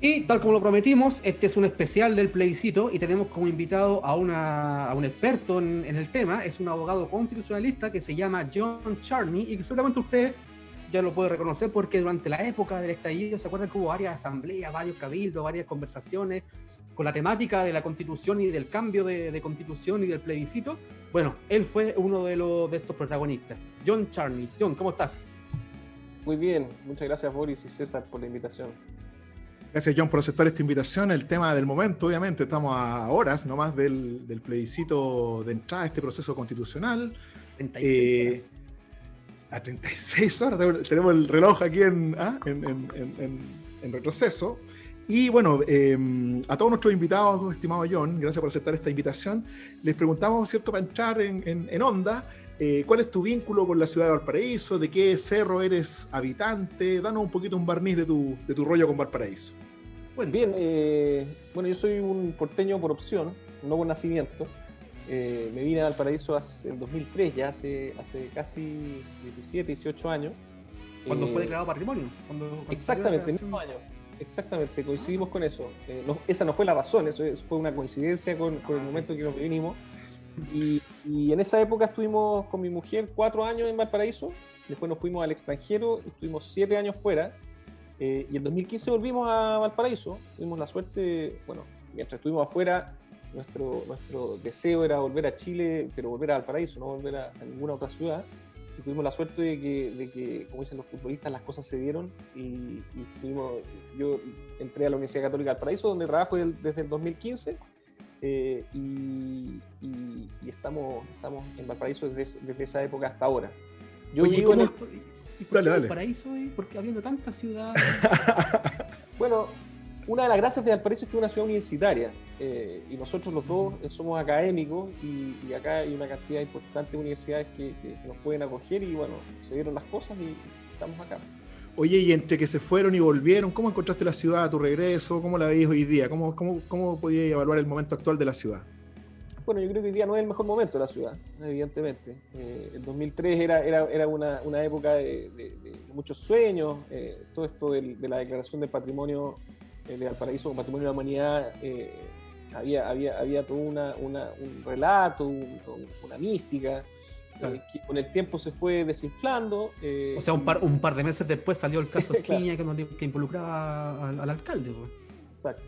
Y tal como lo prometimos, este es un especial del plebiscito y tenemos como invitado a un experto en el tema. Es un abogado constitucionalista que se llama John Charney y que seguramente usted ya lo puede reconocer porque durante la época del estallido se acuerdan que hubo varias asambleas, varios cabildos, varias conversaciones con la temática de la constitución y del cambio de constitución y del plebiscito. Bueno, él fue uno de estos protagonistas. John Charney. John, ¿cómo estás? Muy bien, muchas gracias Boris y César por la invitación. Gracias, John, por aceptar esta invitación. El tema del momento, obviamente, estamos a horas nomás del plebiscito de entrada a este proceso constitucional. 36 horas. A 36 horas, tenemos el reloj aquí en retroceso. Y bueno, a todos nuestros invitados, estimado John, gracias por aceptar esta invitación. Les preguntamos, ¿cierto?, para entrar en onda, ¿cuál es tu vínculo con la ciudad de Valparaíso? ¿De qué cerro eres habitante? Danos un poquito un barniz de tu rollo con Valparaíso. Bueno, bien, bueno, yo soy un porteño por opción, no por nacimiento. Me vine a Valparaíso en 2003, ya hace casi 17, 18 años. Cuando fue declarado patrimonio. Exactamente, el mismo año. Exactamente, coincidimos con eso. Esa no fue la razón, eso fue una coincidencia con el momento en que nos vinimos. Y en esa época estuvimos con mi mujer 4 años en Valparaíso, después nos fuimos al extranjero, estuvimos 7 años fuera, y en 2015 volvimos a Valparaíso. Tuvimos la suerte, bueno, mientras estuvimos afuera, nuestro deseo era volver a Chile, pero volver a Valparaíso, no volver a ninguna otra ciudad. Y tuvimos la suerte de que, como dicen los futbolistas, las cosas se dieron y yo entré a la Universidad Católica de Valparaíso, donde trabajo desde el 2015. Y estamos en Valparaíso desde esa época hasta ahora. Yo Oye, vivo en el... Dale. Valparaíso, porque habiendo tantas ciudades... Bueno, una de las gracias de Valparaíso es que es una ciudad universitaria, y nosotros los dos somos académicos y acá hay una cantidad importante de universidades que nos pueden acoger y bueno, se dieron las cosas y estamos acá. Oye, y entre que se fueron y volvieron, ¿cómo encontraste la ciudad a tu regreso? ¿Cómo la veis hoy día? ¿Cómo podías evaluar el momento actual de la ciudad? Bueno, yo creo que hoy día no es el mejor momento de la ciudad, evidentemente. El 2003 era una época de muchos sueños, todo esto de la declaración del patrimonio de Valparaíso como patrimonio de la humanidad, había todo un relato, una mística, Claro. que con el tiempo se fue desinflando. O sea, un par de meses después salió el caso Esquiña Claro. que involucraba al alcalde. Pues. Exacto.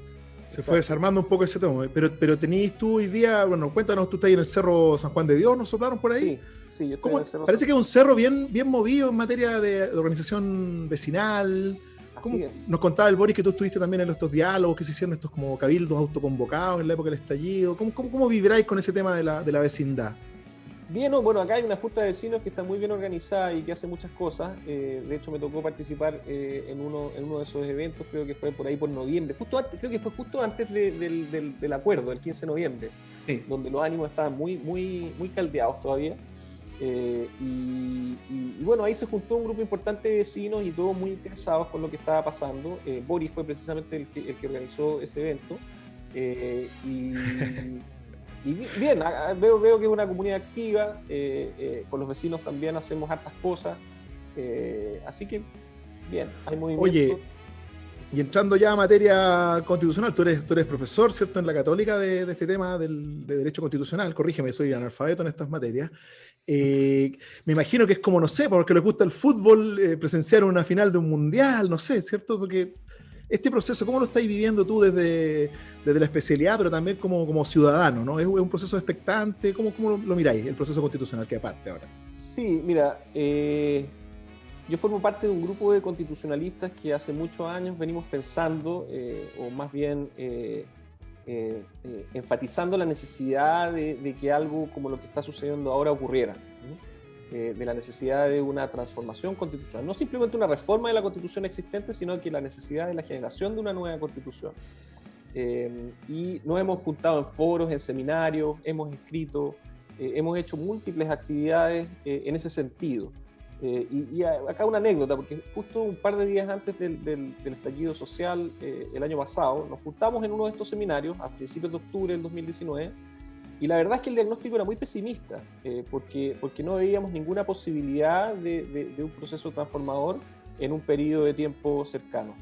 Se fue desarmando un poco ese tema, pero tenéis tú hoy día, bueno, cuéntanos, tú estás ahí en el Cerro San Juan de Dios, ¿nos soplaron por ahí? Sí, yo estoy en el Cerro Parece que es un cerro bien movido en materia de organización vecinal. Así es. Nos contaba el Boris que tú estuviste también en estos diálogos que se hicieron, estos como cabildos autoconvocados en la época del estallido. ¿Cómo vibráis con ese tema de la vecindad? Bien, bueno, acá hay una junta de vecinos que está muy bien organizada y que hace muchas cosas. De hecho, me tocó participar en uno de esos eventos, creo que fue por ahí por noviembre. Creo que fue justo antes del acuerdo, el 15 de noviembre, Sí. donde los ánimos estaban muy caldeados todavía. Y bueno, ahí se juntó un grupo importante de vecinos y todos muy interesados con lo que estaba pasando. Boris fue precisamente el que organizó ese evento. Y bien, veo que es una comunidad activa, con los vecinos también hacemos hartas cosas, así que bien, hay movimiento. Oye, y entrando ya a materia constitucional, tú eres profesor, ¿cierto?, en la Católica de este tema de Derecho Constitucional, corrígeme, soy analfabeto en estas materias. Me imagino que es como, no sé, porque les gusta el fútbol, presenciar una final de un mundial, no sé, ¿cierto? Porque este proceso, ¿cómo lo estáis viviendo tú desde la especialidad, pero también como ciudadano, ¿no? ¿Es un proceso expectante? ¿Cómo lo miráis, el proceso constitucional que aparte ahora? Sí, mira, yo formo parte de un grupo de constitucionalistas que hace muchos años venimos pensando, o más bien enfatizando la necesidad de que algo como lo que está sucediendo ahora ocurriera, ¿no? De la necesidad de una transformación constitucional, no simplemente una reforma de la constitución existente, sino que la necesidad de la generación de una nueva constitución. Y nos hemos juntado en foros, en seminarios, hemos escrito, hemos hecho múltiples actividades en ese sentido. Y acá una anécdota, porque justo un par de días antes del estallido social, el año pasado, nos juntamos en uno de estos seminarios a principios de octubre del 2019, y la verdad es que el diagnóstico era muy pesimista, porque no veíamos ninguna posibilidad de un proceso transformador en un periodo de tiempo cercano.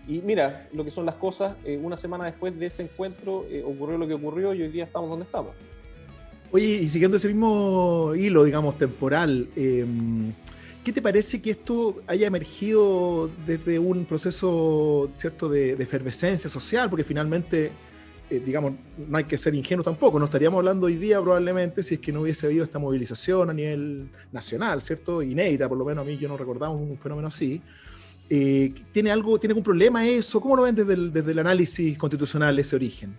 Y mira lo que son las cosas, una semana después de ese encuentro ocurrió lo que ocurrió y hoy día estamos donde estamos. Oye, y siguiendo ese mismo hilo, digamos, temporal, ¿qué te parece que esto haya emergido desde un proceso, ¿cierto?, de efervescencia social? Porque finalmente, digamos, no hay que ser ingenuo tampoco, no estaríamos hablando hoy día probablemente si es que no hubiese habido esta movilización a nivel nacional, ¿cierto? Inédita, por lo menos a mí yo no recordaba un fenómeno así. ¿Tiene algún problema eso? ¿Cómo lo ven desde el análisis constitucional ese origen?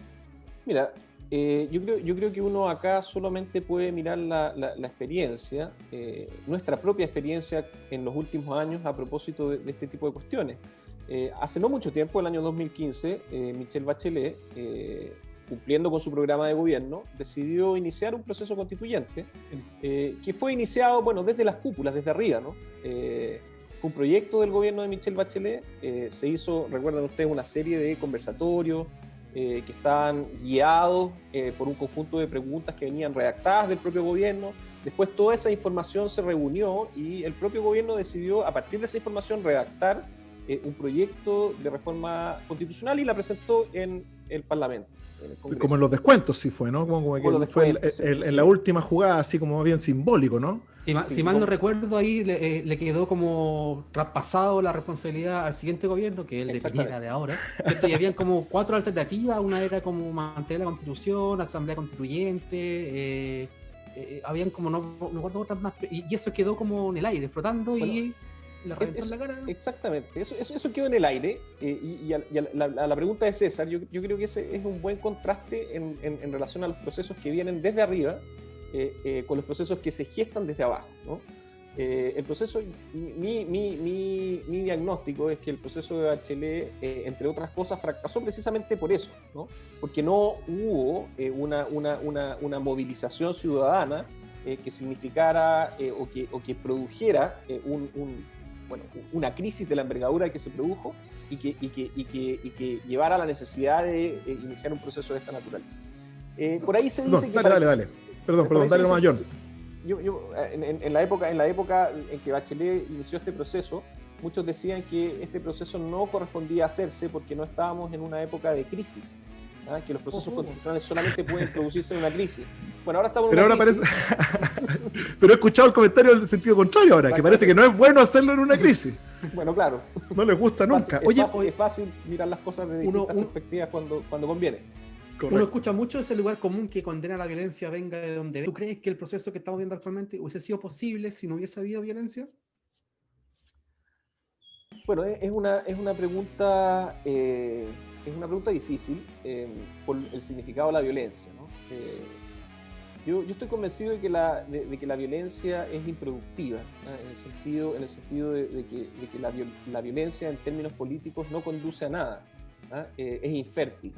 Mira, yo creo que uno acá solamente puede mirar la experiencia, nuestra propia experiencia en los últimos años a propósito de este tipo de cuestiones. Hace no mucho tiempo, el año 2015, Michelle Bachelet, cumpliendo con su programa de gobierno, decidió iniciar un proceso constituyente que fue iniciado, bueno, desde las cúpulas, desde arriba, ¿no? Fue un proyecto del gobierno de Michelle Bachelet, se hizo, recuerdan ustedes, una serie de conversatorios que estaban guiados por un conjunto de preguntas que venían redactadas del propio gobierno. Después toda esa información se reunió y el propio gobierno decidió, a partir de esa información, redactar un proyecto de reforma constitucional y la presentó en el Parlamento. Como en los descuentos, sí fue, ¿no? Como que fue en la última jugada, así como bien simbólico, ¿no? Si mal no recuerdo, ahí le quedó como traspasado la responsabilidad al siguiente gobierno, que es el de Piñera de ahora, ¿cierto? Y habían como 4 alternativas, una era como mantener la Constitución, Asamblea Constituyente, habían como, no recuerdo otras más, y eso quedó como en el aire, flotando, bueno, y le reventó en la cara. Exactamente, eso quedó en el aire, y a la pregunta de César, yo creo que ese es un buen contraste en relación a los procesos que vienen desde arriba, con los procesos que se gestan desde abajo, ¿no? El proceso, mi diagnóstico es que el proceso de Bachelet, entre otras cosas, fracasó precisamente por eso, ¿no? Porque no hubo una movilización ciudadana que significara o que produjera una crisis de la envergadura que se produjo y que llevara a la necesidad de iniciar un proceso de esta naturaleza. Por ahí se dice que... Dale. Perdón, dale nomás, John. En la época en que Bachelet inició este proceso, muchos decían que este proceso no correspondía a hacerse porque no estábamos en una época de crisis, ¿ah? Que los procesos constitucionales solamente pueden producirse en una crisis. Bueno, ahora estamos en una crisis. Pero he escuchado el comentario en el sentido contrario ahora, que parece que no es bueno hacerlo en una crisis. Bueno, claro. No les gusta nunca. Es fácil mirar las cosas desde distintas perspectivas cuando conviene. Correcto. Uno escucha mucho ese lugar común que condena la violencia venga de donde venga. ¿Tú crees que el proceso que estamos viendo actualmente hubiese sido posible si no hubiese habido violencia? Bueno, es una pregunta difícil por el significado de la violencia, ¿no? Yo estoy convencido de que la violencia es improductiva, ¿no? en el sentido de que la violencia en términos políticos no conduce a nada, ¿no? Es infértil.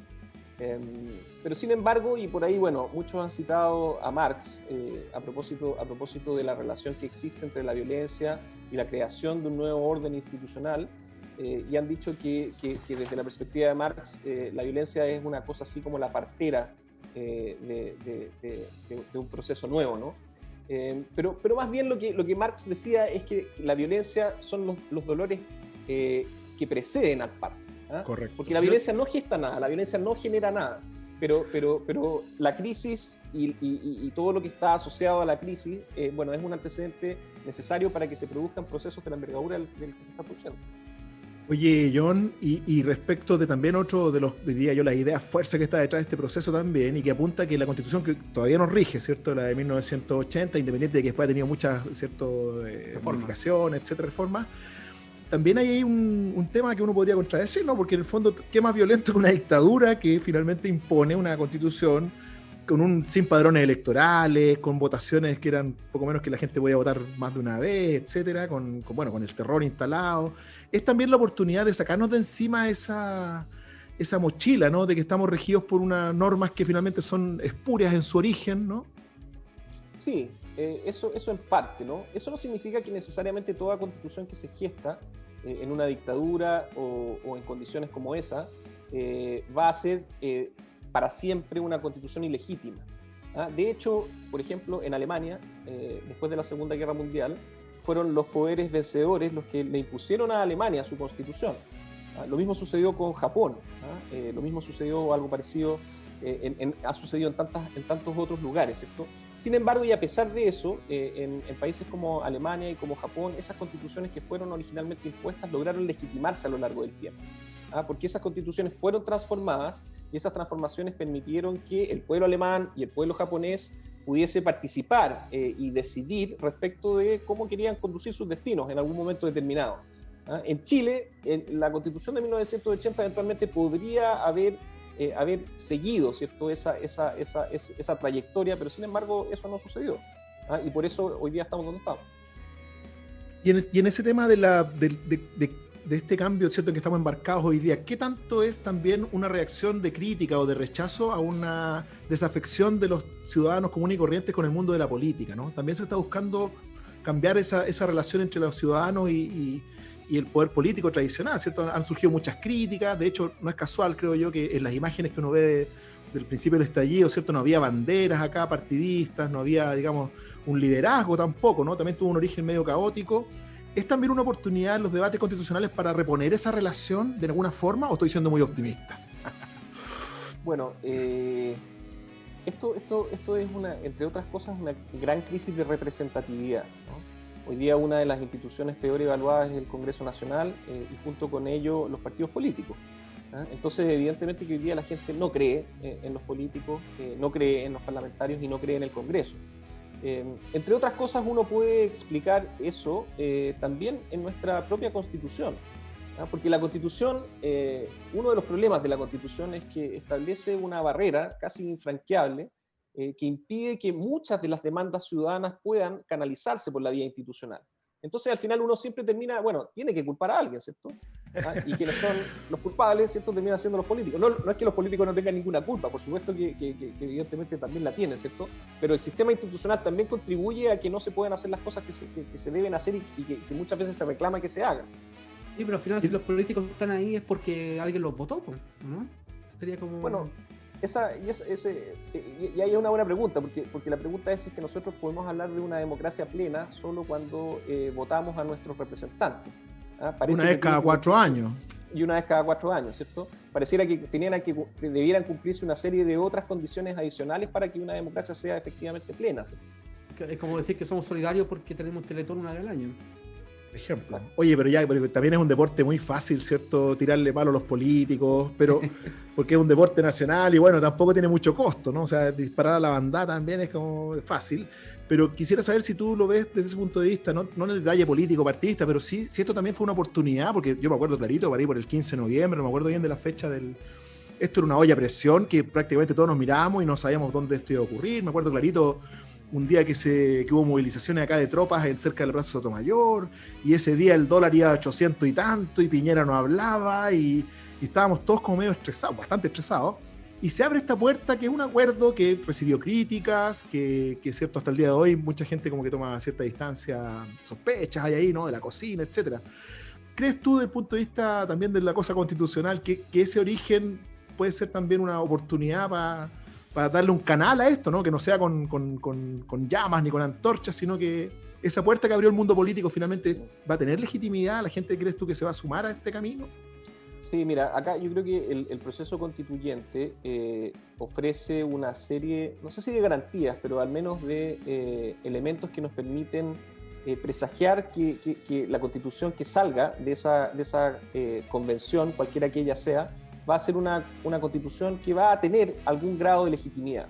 Pero sin embargo, y por ahí, bueno, muchos han citado a Marx a propósito de la relación que existe entre la violencia y la creación de un nuevo orden institucional, y han dicho que desde la perspectiva de Marx la violencia es una cosa así como la partera de un proceso nuevo, ¿no? Pero más bien lo que Marx decía es que la violencia son los dolores que preceden al parto. ¿Ah? Correcto. Porque la violencia no gesta nada, la violencia no genera nada, pero la crisis y todo lo que está asociado a la crisis, bueno, es un antecedente necesario para que se produzcan procesos de la envergadura del que se está produciendo. Oye, John, y respecto de también otro de los, diría yo, las ideas fuerza que está detrás de este proceso también, y que apunta a que la Constitución que todavía nos rige, ¿cierto?, la de 1980, independiente de que después ha tenido muchas, ¿cierto?, modificaciones, etcétera, reformas, también hay ahí un tema que uno podría contradecir, ¿no? Porque en el fondo, ¿qué más violento que una dictadura que finalmente impone una constitución sin padrones electorales, con votaciones que eran poco menos que la gente podía votar más de una vez, etcétera, con el terror instalado? Es también la oportunidad de sacarnos de encima esa mochila, ¿no? De que estamos regidos por unas normas que finalmente son espurias en su origen, ¿no? Sí, eso en parte, ¿no? Eso no significa que necesariamente toda constitución que se gesta en una dictadura o en condiciones como esa va a ser para siempre una constitución ilegítima, ¿ah? De hecho, por ejemplo, en Alemania, después de la Segunda Guerra Mundial, fueron los poderes vencedores los que le impusieron a Alemania su constitución. Lo mismo sucedió con Japón, lo mismo sucedió, algo parecido, ha sucedido en tantos otros lugares, ¿cierto? Sin embargo, y a pesar de eso, en países como Alemania y como Japón, esas constituciones que fueron originalmente impuestas lograron legitimarse a lo largo del tiempo, porque esas constituciones fueron transformadas y esas transformaciones permitieron que el pueblo alemán y el pueblo japonés pudiese participar y decidir respecto de cómo querían conducir sus destinos en algún momento determinado. En Chile, la Constitución de 1980 eventualmente podría haber seguido, ¿cierto?, esa trayectoria, pero sin embargo eso no sucedió. Y por eso hoy día estamos donde estamos. Y en ese tema de este cambio, ¿cierto?, en que estamos embarcados hoy día, ¿qué tanto es también una reacción de crítica o de rechazo a una desafección de los ciudadanos comunes y corrientes con el mundo de la política, ¿no? También se está buscando cambiar esa relación entre los ciudadanos y el poder político tradicional, ¿cierto? Han surgido muchas críticas, de hecho no es casual, creo yo, que en las imágenes que uno ve del principio del estallido, ¿cierto?, no había banderas acá partidistas, no había, digamos, un liderazgo tampoco, ¿no? También tuvo un origen medio caótico. ¿Es también una oportunidad en los debates constitucionales para reponer esa relación de alguna forma, o estoy siendo muy optimista? Bueno, esto es entre otras cosas, una gran crisis de representatividad, ¿no? Hoy día una de las instituciones peor evaluadas es el Congreso Nacional y junto con ello los partidos políticos. Entonces, evidentemente que hoy día la gente no cree en los políticos, no cree en los parlamentarios y no cree en el Congreso. Entre otras cosas, uno puede explicar eso también en nuestra propia Constitución, porque la Constitución, uno de los problemas de la Constitución es que establece una barrera casi infranqueable que impide que muchas de las demandas ciudadanas puedan canalizarse por la vía institucional. Entonces, al final uno siempre termina, tiene que culpar a alguien, ¿cierto? Y quienes son los culpables, ¿cierto?, terminan siendo los políticos. No es que los políticos no tengan ninguna culpa, por supuesto que evidentemente también la tienen, ¿cierto? Pero el sistema institucional también contribuye a que no se puedan hacer las cosas que se deben hacer y que muchas veces se reclama que se hagan. Sí, pero al final si los políticos están ahí es porque alguien los votó, ¿no? Sería como... Bueno, y ahí hay una buena pregunta, porque la pregunta es si es que nosotros podemos hablar de una democracia plena solo cuando votamos a nuestros representantes. Una vez cada 4 años. Y una vez cada 4 años, ¿cierto? Pareciera que debieran cumplirse una serie de otras condiciones adicionales para que una democracia sea efectivamente plena, ¿cierto? Es como decir que somos solidarios porque tenemos Teletón una vez al año. Ejemplo. Oye, pero también es un deporte muy fácil, ¿cierto? Tirarle palo a los políticos, pero porque es un deporte nacional y tampoco tiene mucho costo, ¿no? O sea, disparar a la bandada también es como fácil. Pero quisiera saber si tú lo ves desde ese punto de vista, no en el detalle político, partidista, pero sí, si esto también fue una oportunidad, porque yo me acuerdo clarito, para ir por el 15 de noviembre, no me acuerdo bien de la fecha Esto era una olla a presión que prácticamente todos nos miramos y no sabíamos dónde esto iba a ocurrir. Me acuerdo clarito un día que hubo movilizaciones acá de tropas cerca de la Plaza Sotomayor, y ese día el dólar iba a 800 y tanto, y Piñera no hablaba, y estábamos todos como medio estresados, bastante estresados, y se abre esta puerta que es un acuerdo que recibió críticas, que cierto, hasta el día de hoy mucha gente como que toma cierta distancia, sospechas hay ahí, ¿no?, de la cocina, etcétera. ¿Crees tú, desde el punto de vista también de la cosa constitucional, que ese origen puede ser también una oportunidad para darle un canal a esto, ¿no? Que no sea con llamas ni con antorchas, sino que esa puerta que abrió el mundo político finalmente va a tener legitimidad? ¿La gente, crees tú, que se va a sumar a este camino? Sí, mira, acá yo creo que el proceso constituyente ofrece una serie, no sé si de garantías, pero al menos de elementos que nos permiten presagiar que la constitución que salga de esa convención, cualquiera que ella sea, va a ser una constitución que va a tener algún grado de legitimidad.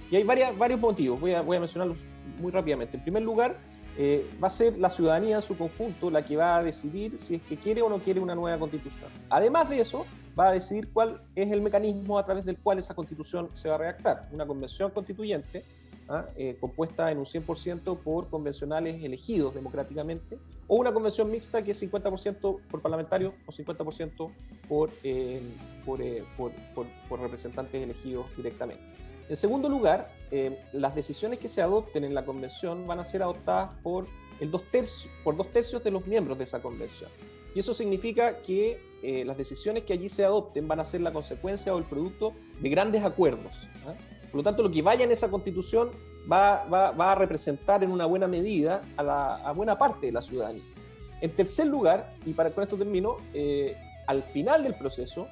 Y hay varios motivos, voy a mencionarlos muy rápidamente. En primer lugar, va a ser la ciudadanía en su conjunto la que va a decidir si es que quiere o no quiere una nueva constitución. Además de eso, va a decidir cuál es el mecanismo a través del cual esa constitución se va a redactar. Una convención constituyente compuesta en un 100% por convencionales elegidos democráticamente, o una convención mixta que es 50% por parlamentarios o 50% por representantes elegidos directamente. En segundo lugar, las decisiones que se adopten en la convención van a ser adoptadas por dos tercios de los miembros de esa convención. Y eso significa que las decisiones que allí se adopten van a ser la consecuencia o el producto de grandes acuerdos. Por lo tanto, lo que vaya en esa constitución va a representar en una buena medida a buena parte de la ciudadanía. En tercer lugar, y con esto termino, al final del proceso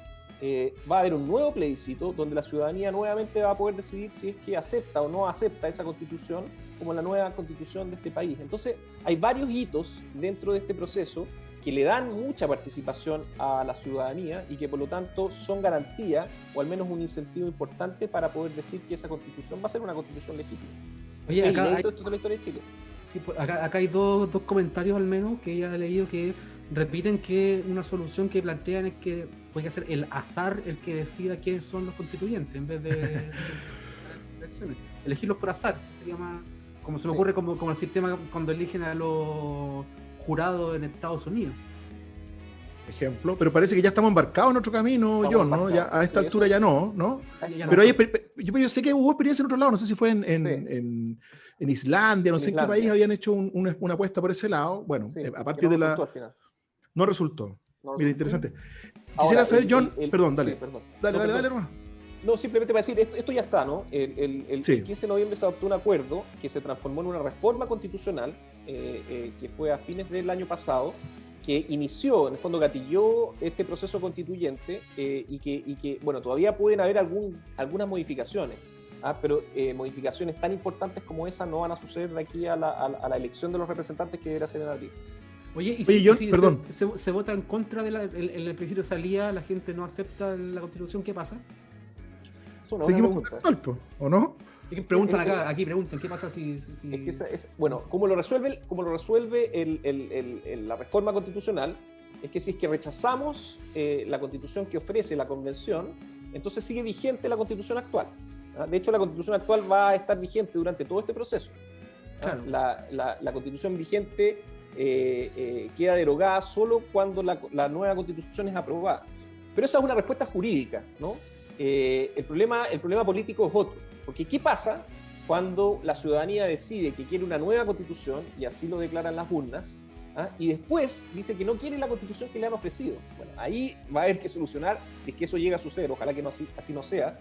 va a haber un nuevo plebiscito donde la ciudadanía nuevamente va a poder decidir si es que acepta o no acepta esa constitución como la nueva constitución de este país. Entonces, hay varios hitos dentro de este proceso que le dan mucha participación a la ciudadanía y que por lo tanto son garantía o al menos un incentivo importante para poder decir que esa constitución va a ser una constitución legítima. Oye, acá hay, esto de la historia de Chile. sí, acá hay dos comentarios al menos que ya he leído que repiten que una solución que plantean es que podría ser el azar el que decida quiénes son los constituyentes en vez de elecciones. Elegirlos por azar sería más, como se me ocurre como el sistema cuando eligen a los jurados en Estados Unidos. Ejemplo, pero parece que ya estamos embarcados en otro camino, John, ¿no? Ya, a esta altura ya no, ¿no? Ya Pero no. yo sé que hubo experiencia en otro lado, no sé si fue en Islandia, no sé en qué país habían hecho una apuesta por ese lado. Bueno, a partir de la... No resultó. Mira, interesante. Quisiera saber, John, perdón, dale. Sí, perdón. Dale, hermano. No, simplemente para decir, esto ya está, ¿no? El 15 de noviembre se adoptó un acuerdo que se transformó en una reforma constitucional que fue a fines del año pasado, que inició, en el fondo gatilló este proceso constituyente y que, bueno, todavía pueden haber algunas modificaciones, pero modificaciones tan importantes como esa no van a suceder de aquí a la elección de los representantes que deberá ser en abril. Oye, y John, perdón. Se vota en contra del plebiscito de salida, la gente no acepta la constitución, ¿qué pasa? Seguimos con el actual, ¿o no? Preguntan acá, aquí preguntan, ¿qué pasa si... Es que bueno, como lo resuelve la reforma constitucional, es que si es que rechazamos la constitución que ofrece la convención, entonces sigue vigente la constitución actual. De hecho, la constitución actual va a estar vigente durante todo este proceso. Claro. La constitución vigente queda derogada solo cuando la nueva constitución es aprobada. Pero esa es una respuesta jurídica, ¿no? El problema político es otro, porque ¿qué pasa cuando la ciudadanía decide que quiere una nueva constitución y así lo declaran las urnas y después dice que no quiere la constitución que le han ofrecido? Bueno, ahí va a haber que solucionar, si es que eso llega a suceder, ojalá que así no sea,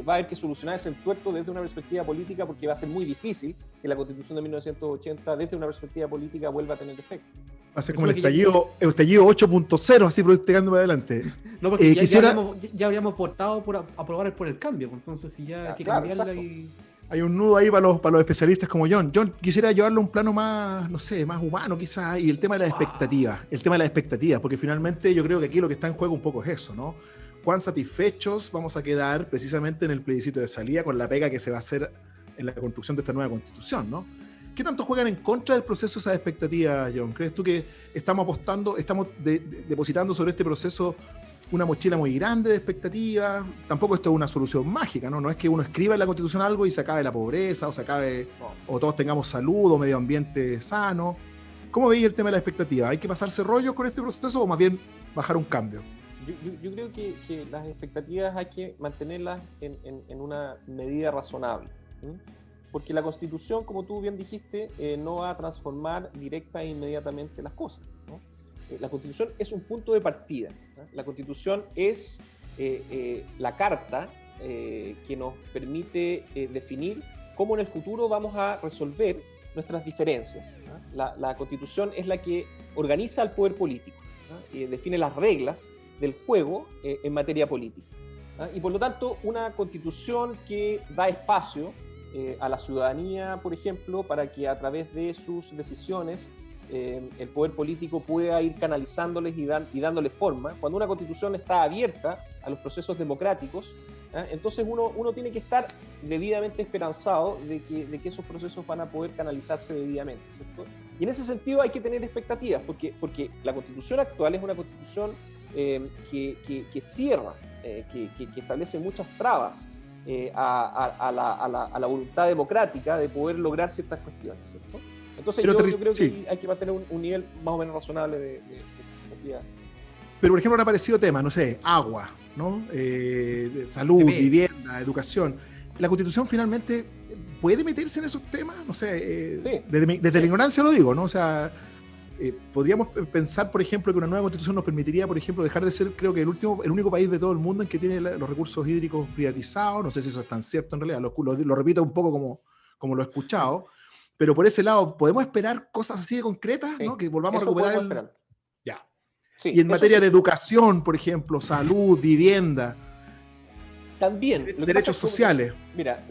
va a haber que solucionar ese entuerto desde una perspectiva política, porque va a ser muy difícil que la constitución de 1980 desde una perspectiva política vuelva a tener efecto. Va a ser como el estallido 8.0, así proyectándome adelante. No, porque ya habríamos votado por aprobar por el cambio, entonces si ya hay que cambiarla y... Hay un nudo ahí para los especialistas como John. John, quisiera llevarlo a un plano más, no sé, más humano quizás, y el tema de las expectativas, porque finalmente yo creo que aquí lo que está en juego un poco es eso, ¿no? Cuán satisfechos vamos a quedar precisamente en el plebiscito de salida con la pega que se va a hacer en la construcción de esta nueva constitución, ¿no? ¿Qué tanto juegan en contra del proceso esas expectativas, John? ¿Crees tú que estamos apostando, estamos depositando sobre este proceso una mochila muy grande de expectativas? Tampoco esto es una solución mágica, ¿no? No es que uno escriba en la Constitución algo y se acabe la pobreza, o todos tengamos salud o medio ambiente sano. ¿Cómo veis el tema de la expectativa? ¿Hay que pasarse rollos con este proceso o más bien bajar un cambio? Yo creo que las expectativas hay que mantenerlas en una medida razonable. Porque la Constitución, como tú bien dijiste, no va a transformar directa e inmediatamente las cosas, ¿no? La Constitución es un punto de partida, ¿no? La Constitución es la carta que nos permite definir cómo en el futuro vamos a resolver nuestras diferencias, ¿no? La Constitución es la que organiza al poder político, ¿no? Y define las reglas del juego en materia política, ¿no? Y por lo tanto, una Constitución que da espacio a la ciudadanía, por ejemplo, para que a través de sus decisiones el poder político pueda ir canalizándoles y dándoles forma. Cuando una constitución está abierta a los procesos democráticos, entonces uno tiene que estar debidamente esperanzado de que esos procesos van a poder canalizarse debidamente, ¿cierto? Y en ese sentido hay que tener expectativas, porque la constitución actual es una constitución que cierra, que establece muchas trabas a la voluntad democrática de poder lograr ciertas cuestiones, ¿cierto? Entonces yo creo que hay que mantener un nivel más o menos razonable de expectativa. Pero por ejemplo han aparecido temas, no sé, agua, ¿no? Salud, vivienda, educación. ¿La Constitución finalmente puede meterse en esos temas? No sé, desde la ignorancia lo digo, ¿no? O sea, podríamos pensar, por ejemplo, que una nueva Constitución nos permitiría, por ejemplo, dejar de ser, creo que el único país de todo el mundo en que tiene los recursos hídricos privatizados. No sé si eso es tan cierto en realidad, lo repito un poco como lo he escuchado, pero por ese lado, ¿podemos esperar cosas así de concretas, ¿no? Que volvamos a recuperar Ya. Sí, y en materia de educación, por ejemplo, salud, vivienda. También. Derechos sociales. Mira,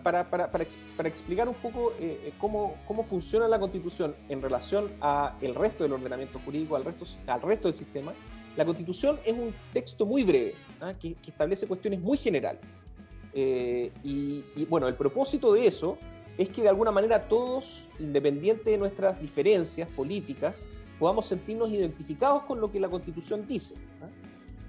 para explicar un poco cómo funciona la Constitución en relación al resto del ordenamiento jurídico, al resto del sistema, la Constitución es un texto muy breve, que establece cuestiones muy generales. Y bueno, el propósito de eso es que de alguna manera todos, independiente de nuestras diferencias políticas, podamos sentirnos identificados con lo que la Constitución dice.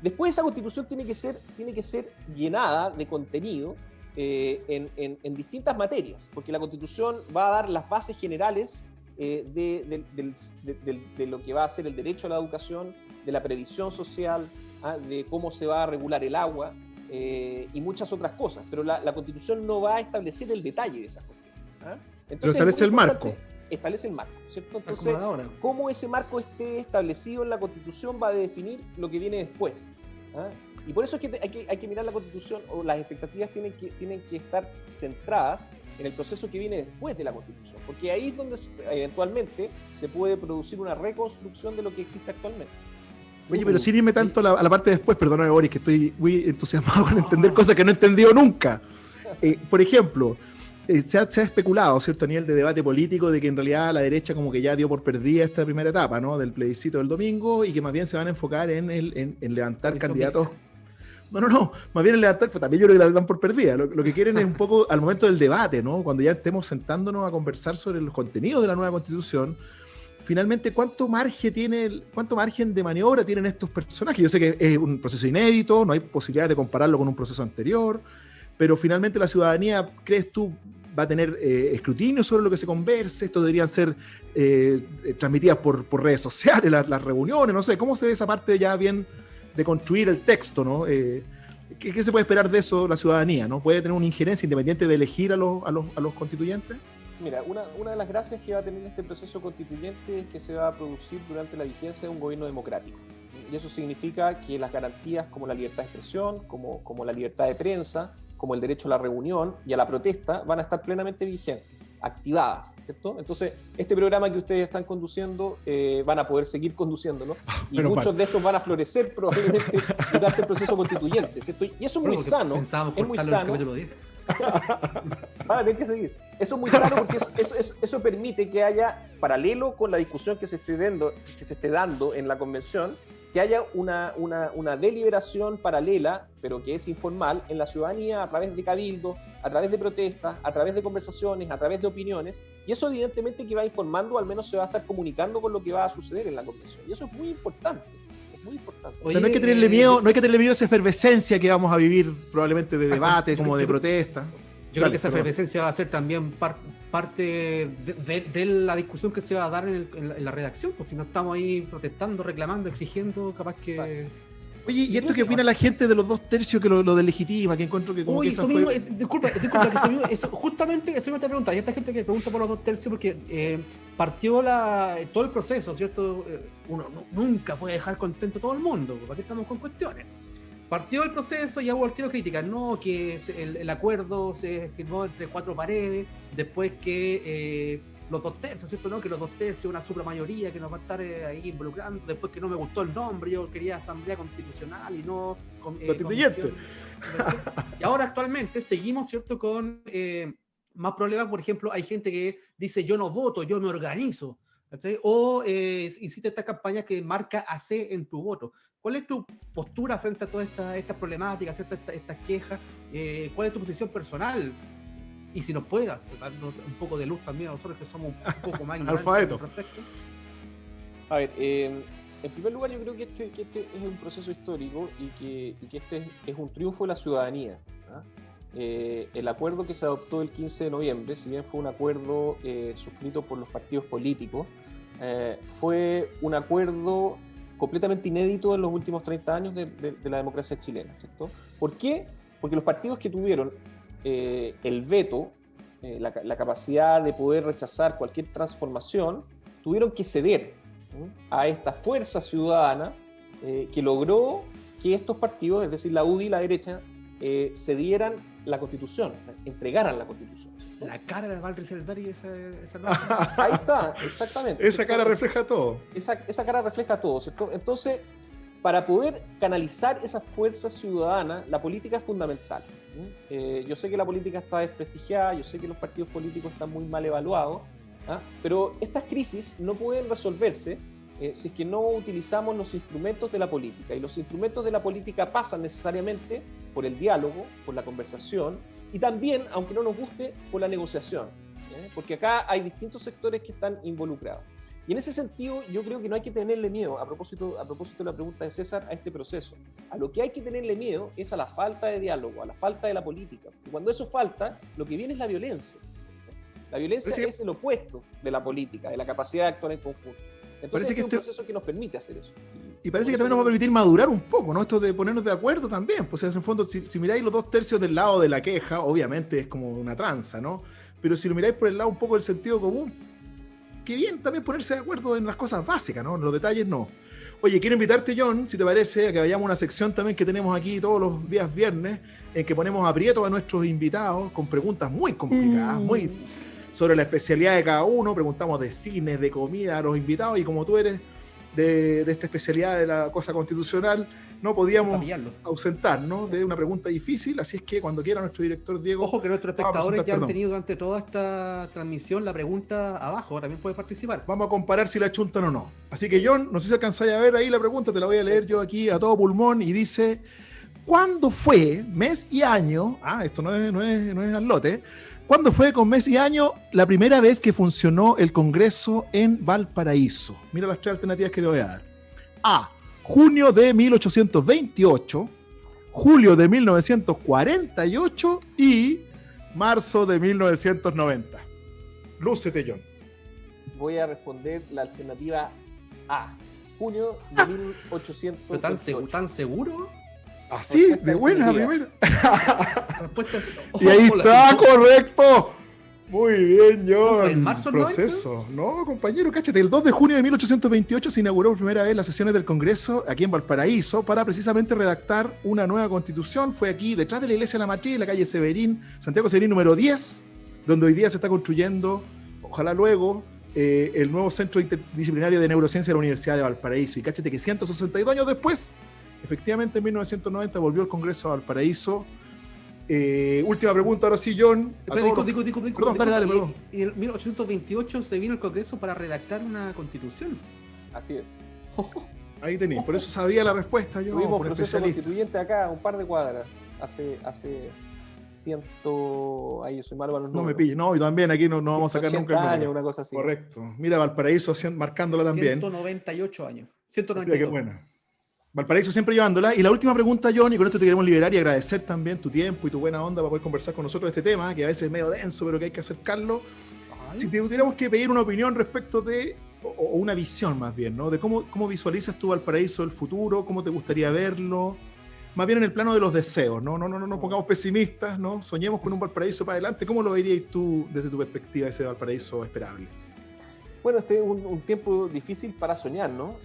Después esa Constitución tiene que ser llenada de contenido en distintas materias, porque la Constitución va a dar las bases generales de lo que va a ser el derecho a la educación, de la previsión social, de cómo se va a regular el agua y muchas otras cosas, pero la Constitución no va a establecer el detalle de esas cuestiones. Entonces, pero establece el marco. Establece el marco, ¿cierto? Entonces, cómo ese marco esté establecido en la Constitución va a definir lo que viene después. Y por eso es que hay que mirar la Constitución, o las expectativas tienen que estar centradas en el proceso que viene después de la Constitución, porque ahí es donde eventualmente se puede producir una reconstrucción de lo que existe actualmente. Oye, pero sin irme tanto a la parte de después, perdóname, Boris, que estoy muy entusiasmado con entender cosas que no he entendido nunca. Por ejemplo, se ha especulado, ¿cierto?, a nivel de debate político, de que en realidad la derecha como que ya dio por perdida esta primera etapa, ¿no?, del plebiscito del domingo, y que más bien se van a enfocar en levantar candidatos. No, más bien en levantar, pues también yo creo que la dan por perdida. Lo que quieren es un poco al momento del debate, ¿no?, cuando ya estemos sentándonos a conversar sobre los contenidos de la nueva Constitución, finalmente cuánto margen de maniobra tienen estos personajes. Yo sé que es un proceso inédito, no hay posibilidad de compararlo con un proceso anterior, pero finalmente la ciudadanía, ¿crees tú, va a tener escrutinio sobre lo que se converse? Esto deberían ser transmitidas por redes sociales, las reuniones, no sé, ¿cómo se ve esa parte ya bien de construir el texto, ¿no? ¿Qué se puede esperar de eso la ciudadanía, ¿no? ¿Puede tener una injerencia independiente de elegir a los constituyentes? Mira, una de las gracias que va a tener este proceso constituyente es que se va a producir durante la vigencia de un gobierno democrático. Y eso significa que las garantías como la libertad de expresión, como la libertad de prensa, como el derecho a la reunión y a la protesta van a estar plenamente vigentes, activadas, ¿cierto? Entonces, este programa que ustedes están conduciendo van a poder seguir conduciendo, ¿no? Y muchos de estos van a florecer probablemente durante el proceso constituyente, ¿cierto? Y eso es muy sano, es muy sano. Tener que seguir. Eso es muy sano porque eso permite que haya, paralelo con la discusión que se esté dando en la convención, que haya una deliberación paralela, pero que es informal, en la ciudadanía a través de cabildos, a través de protestas, a través de conversaciones, a través de opiniones, y eso evidentemente que va informando, al menos se va a estar comunicando con lo que va a suceder en la convención, y eso es muy importante. Muy importante. O sea, no hay que tenerle miedo a esa efervescencia que vamos a vivir probablemente de debate, como de protesta. Yo creo que esa efervescencia va a ser también parte de la discusión que se va a dar en la redacción, pues si no estamos ahí protestando, reclamando, exigiendo, capaz que... Oye, ¿y esto qué opina la gente de los 2/3 que lo deslegitima? Que encuentro que como Uy, que eso mismo, disculpa, que justamente eso me te pregunta. Y esta gente que pregunta por los 2/3 porque partió todo el proceso, ¿cierto? Uno nunca puede dejar contento a todo el mundo, ¿para qué estamos con cuestiones? Partió el proceso y hubo el tiro de críticas, ¿no? Que el acuerdo se firmó entre 4 paredes, después que los 2/3, ¿cierto? ¿No? Que los 2/3, una supramayoría que nos va a estar ahí involucrando, después que no me gustó el nombre, yo quería Asamblea Constitucional y no Constituyente. Y ahora actualmente seguimos, ¿cierto? Con más problemas. Por ejemplo, hay gente que dice yo no voto, yo me organizo, ¿sí? O hiciste esta campaña que marca AC en tu voto. ¿Cuál es tu postura frente a todas estas problemáticas, estas quejas? ¿Cuál es tu posición personal? Y si nos puedas darnos un poco de luz también a nosotros que somos un poco más alfabeto. A ver, en primer lugar yo creo que este es un proceso histórico y que este es un triunfo de la ciudadanía, ¿no? El acuerdo que se adoptó el 15 de noviembre, si bien fue un acuerdo suscrito por los partidos políticos, fue un acuerdo completamente inédito en los últimos 30 años de la democracia chilena, ¿cierto? ¿Por qué? Porque los partidos que tuvieron el veto, la capacidad de poder rechazar cualquier transformación, tuvieron que ceder a esta fuerza ciudadana que logró que estos partidos, es decir, la UDI y la derecha, cedieran la Constitución, entregaran la Constitución, ¿cierto? La cara de Val Rieselberg y esa Ahí está, exactamente. Esa cara refleja todo. Esa cara refleja todo, ¿cierto? Entonces, para poder canalizar esa fuerza ciudadana, la política es fundamental. Yo sé que la política está desprestigiada, yo sé que los partidos políticos están muy mal evaluados, pero estas crisis no pueden resolverse si es que no utilizamos los instrumentos de la política. Y los instrumentos de la política pasan necesariamente por el diálogo, por la conversación y también, aunque no nos guste, por la negociación. Porque acá hay distintos sectores que están involucrados. Y en ese sentido, yo creo que no hay que tenerle miedo, a propósito de la pregunta de César, a este proceso. A lo que hay que tenerle miedo es a la falta de diálogo, a la falta de la política. Y cuando eso falta, lo que viene es la violencia. La violencia es el opuesto de la política, de la capacidad de actuar en conjunto. Entonces es un proceso que nos permite hacer eso. Y parece que también nos va a permitir madurar un poco, ¿no? Esto de ponernos de acuerdo también. Pues en el fondo, si miráis los 2/3 del lado de la queja, obviamente es como una tranza, ¿no? Pero si lo miráis por el lado un poco del sentido común, qué bien también ponerse de acuerdo en las cosas básicas, ¿no? En los detalles no. Oye, quiero invitarte, John, si te parece, a que vayamos a una sección también que tenemos aquí todos los días viernes, en que ponemos aprietos a nuestros invitados con preguntas muy complicadas, muy sobre la especialidad de cada uno. Preguntamos de cine, de comida a los invitados, y como tú eres de esta especialidad de la cosa constitucional, no podíamos ausentarnos de una pregunta difícil, así es que cuando quiera nuestro director Diego... Ojo que nuestros espectadores ya han tenido durante toda esta transmisión la pregunta abajo, también puede participar. Vamos a comparar si la achuntan o no. Así que John, no sé si alcanzáis a ver ahí la pregunta, te la voy a leer yo aquí a todo pulmón, y dice: ¿cuándo fue, mes y año, esto no es al lote, ¿cuándo fue con mes y año la primera vez que funcionó el Congreso en Valparaíso? Mira las 3 alternativas que te voy a dar. A, junio de 1828, julio de 1948 y marzo de 1990. Lúcete, John. Voy a responder la alternativa A, junio de 1828. ¿Tan seguro? Así, de buena primera. Y ahí está, correcto. Muy bien, John. ¿En marzo proceso? No, compañero, cáchate. El 2 de junio de 1828 se inauguró por primera vez las sesiones del Congreso aquí en Valparaíso para precisamente redactar una nueva constitución. Fue aquí, detrás de la Iglesia de la Matriz, en la calle Severín, Santiago Severín número 10, donde hoy día se está construyendo, ojalá luego, el nuevo Centro Interdisciplinario de Neurociencia de la Universidad de Valparaíso. Y cáchate que 162 años después, efectivamente en 1990 volvió el Congreso a Valparaíso. Última pregunta ahora sí, John. Perdón, dale, perdón. Y en 1828 se vino el Congreso para redactar una constitución. Así es. Ahí tenéis, por eso sabía la respuesta yo. Tuvimos proceso constituyente acá, un par de cuadras, hace ahí yo soy malo para los números. No me pilles, no, y también aquí no vamos a sacar nunca el años, una cosa así. Correcto. Mira, Valparaíso marcándola también. 198 años. 198. Qué buena. Valparaíso siempre llevándola. Y la última pregunta, John, y con esto te queremos liberar y agradecer también tu tiempo y tu buena onda para poder conversar con nosotros de este tema, que a veces es medio denso, pero que hay que acercarlo. Si te tuviéramos que pedir una opinión respecto de, o una visión más bien, ¿no? De cómo visualizas tú Valparaíso el futuro, cómo te gustaría verlo, más bien en el plano de los deseos, ¿no? No pongamos pesimistas, ¿no? Soñemos con un Valparaíso para adelante. ¿Cómo lo verías tú desde tu perspectiva, ese Valparaíso esperable? Bueno, este es un tiempo difícil para soñar, ¿no?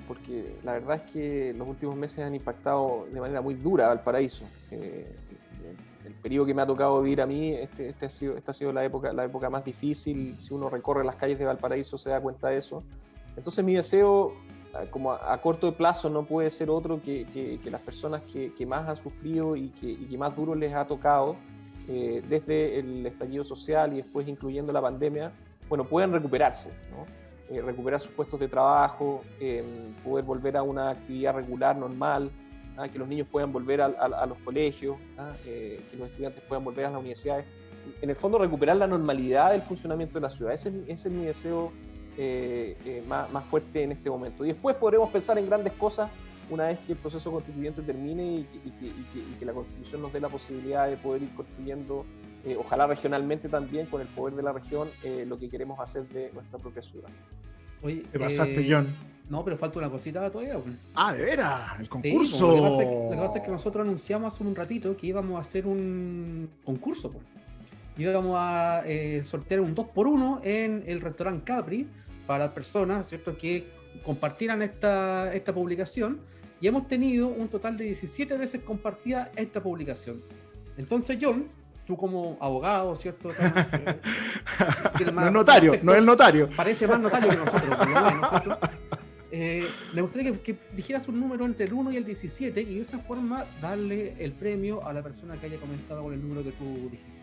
Porque la verdad es que los últimos meses han impactado de manera muy dura a Valparaíso. El periodo que me ha tocado vivir a mí, esta ha sido la época más difícil. Si uno recorre las calles de Valparaíso se da cuenta de eso. Entonces mi deseo, como a corto plazo, no puede ser otro que las personas que más han sufrido y que más duro les ha tocado, desde el estallido social y después incluyendo la pandemia, bueno, pueden recuperarse, ¿no? Recuperar sus puestos de trabajo, poder volver a una actividad regular, normal, que los niños puedan volver a los colegios, que los estudiantes puedan volver a las universidades. En el fondo, recuperar la normalidad del funcionamiento de la ciudad. Ese es mi deseo más fuerte en este momento. Y después podremos pensar en grandes cosas una vez que el proceso constituyente termine y que la Constitución nos dé la posibilidad de poder ir construyendo, ojalá regionalmente también, con el poder de la región, lo que queremos hacer de nuestra propia ciudad. Oye, ¿Qué pasaste, John? No, pero falta una cosita todavía. ¿De veras? ¿El concurso? Sí, lo que pasa es que nosotros anunciamos hace un ratito que íbamos a hacer un concurso. Íbamos a sortear un 2x1 en el restaurante Capri para las personas, ¿cierto?, que compartieran esta publicación, y hemos tenido un total de 17 veces compartida esta publicación. Entonces, John, tú como abogado, ¿cierto? No es notario, no es el notario. Parece más notario que nosotros, por lo menos, ¿cierto? Me gustaría que dijeras un número entre el 1 y el 17 y de esa forma darle el premio a la persona que haya comentado con el número que tú dijiste.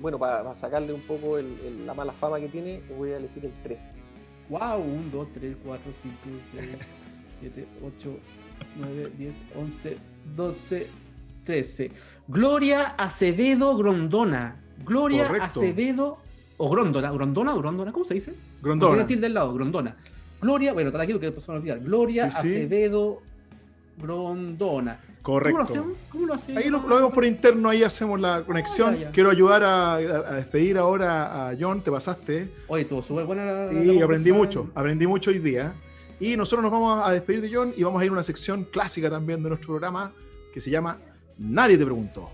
Bueno, para sacarle un poco la mala fama que tiene, voy a elegir el 13. ¡Wow! 1, 2, 3, 4, 5, 6, 7, 8, 9, 10, 11, 12, 13. Gloria Acevedo Grondona. Gloria Correcto. Acevedo o Grondona. ¿Grondona o Grondona? ¿Cómo se dice? Grondona. Tiene tilde al lado, Grondona. Gloria, bueno, está aquí porque después se me olvidar. Gloria Sí, sí. Acevedo Grondona. Correcto. ¿Cómo lo hacemos? Ahí lo vemos por interno, ahí hacemos la conexión. Ya. Quiero ayudar a despedir ahora a John, te pasaste. Oye, estuvo súper buena la Y aprendí conversación. mucho hoy día. Y nosotros nos vamos a despedir de John y vamos a ir a una sección clásica también de nuestro programa que se llama Nadie te preguntó.